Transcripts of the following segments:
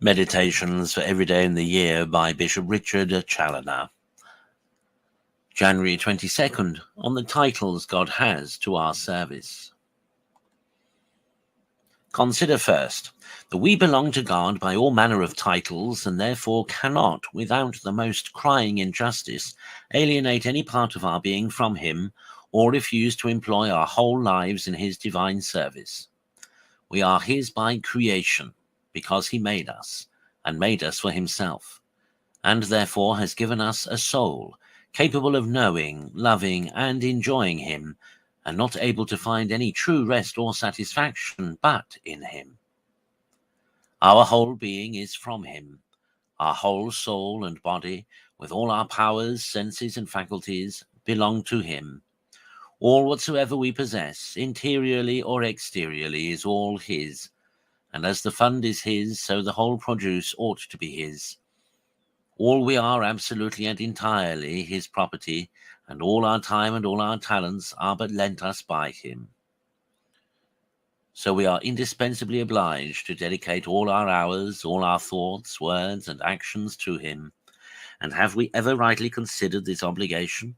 Meditations for every day in the year by Bishop Richard Challoner. January 22nd, on the titles God has to our service. Consider first that we belong to God by all manner of titles, and therefore cannot, without the most crying injustice, alienate any part of our being from him, or refuse to employ our whole lives in his divine service. We are his by creation, because he made us, and made us for himself, and therefore has given us a soul, capable of knowing, loving, and enjoying him, and not able to find any true rest or satisfaction but in him. Our whole being is from him, our whole soul and body, with all our powers, senses, and faculties, belong to him. All whatsoever we possess, interiorly or exteriorly, is all his, and as the fund is his, so the whole produce ought to be his. All we are absolutely and entirely his property, and all our time and all our talents are but lent us by him. So we are indispensably obliged to dedicate all our hours, all our thoughts, words, and actions to him. And have we ever rightly considered this obligation?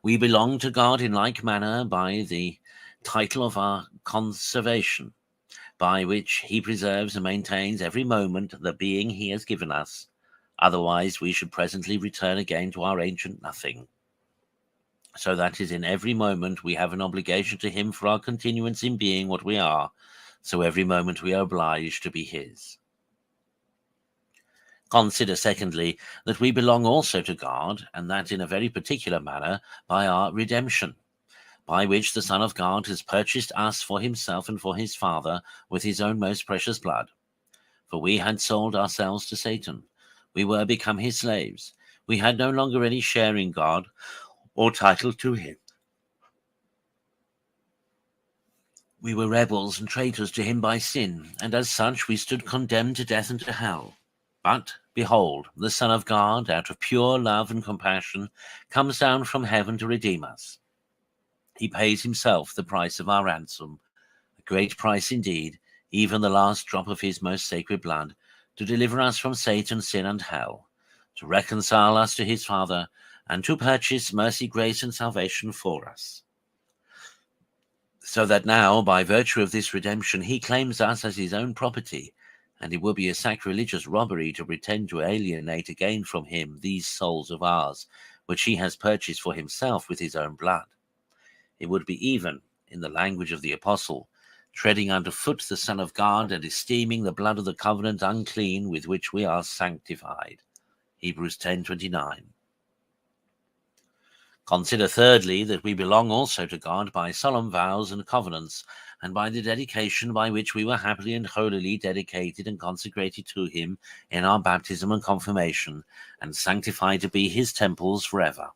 We belong to God in like manner by the title of our conservation, by which he preserves and maintains every moment the being he has given us. Otherwise we should presently return again to our ancient nothing. So that is, in every moment we have an obligation to him for our continuance in being what we are, so every moment we are obliged to be his. Consider, secondly, that we belong also to God, and that in a very particular manner by our redemption, by which the Son of God has purchased us for himself and for his Father with his own most precious blood. For we had sold ourselves to Satan. We were become his slaves. We had no longer any share in God or title to him. We were rebels and traitors to him by sin, and as such we stood condemned to death and to hell. But, behold, the Son of God, out of pure love and compassion, comes down from heaven to redeem us. He pays himself the price of our ransom, a great price indeed, even the last drop of his most sacred blood, to deliver us from Satan, sin, and hell, to reconcile us to his Father, and to purchase mercy, grace, and salvation for us. So that now, by virtue of this redemption, he claims us as his own property, and it would be a sacrilegious robbery to pretend to alienate again from him these souls of ours, which he has purchased for himself with his own blood. It would be even, in the language of the apostle, treading underfoot the Son of God and esteeming the blood of the covenant unclean with which we are sanctified. Hebrews 10:29. Consider thirdly that we belong also to God by solemn vows and covenants, and by the dedication by which we were happily and holily dedicated and consecrated to him in our baptism and confirmation, and sanctified to be his temples forever.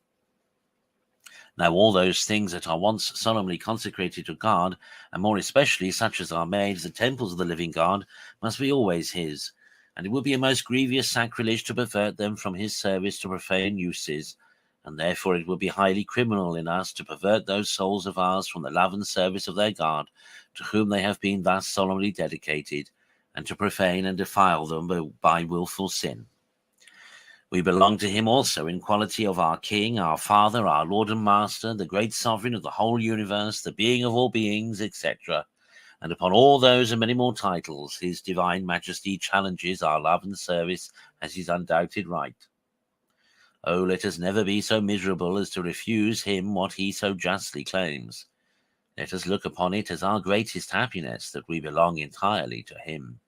Now all those things that are once solemnly consecrated to God, and more especially such as are made the temples of the living God, must be always his, and it would be a most grievous sacrilege to pervert them from his service to profane uses, and therefore it would be highly criminal in us to pervert those souls of ours from the love and service of their God, to whom they have been thus solemnly dedicated, and to profane and defile them by wilful sin. We belong to him also in quality of our King, our Father, our Lord and Master, the great Sovereign of the whole universe, the being of all beings, etc. And upon all those and many more titles, his divine majesty challenges our love and service as his undoubted right. Oh, let us never be so miserable as to refuse him what he so justly claims. Let us look upon it as our greatest happiness that we belong entirely to him.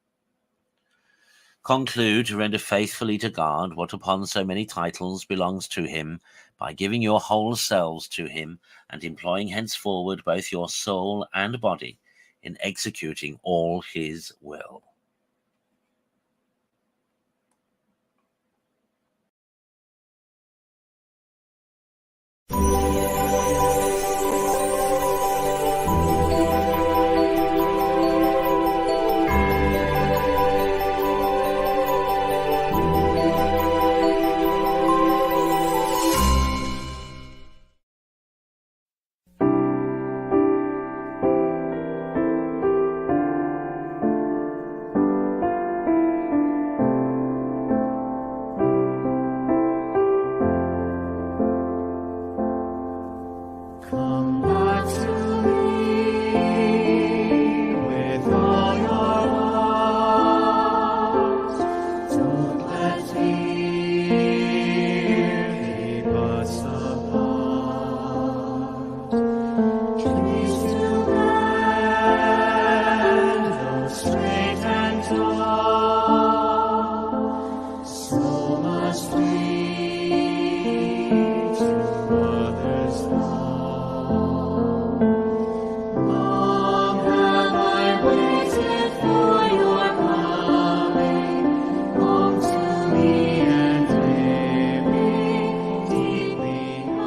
Conclude to render faithfully to God what upon so many titles belongs to him, by giving your whole selves to him, and employing henceforward both your soul and body in executing all his will.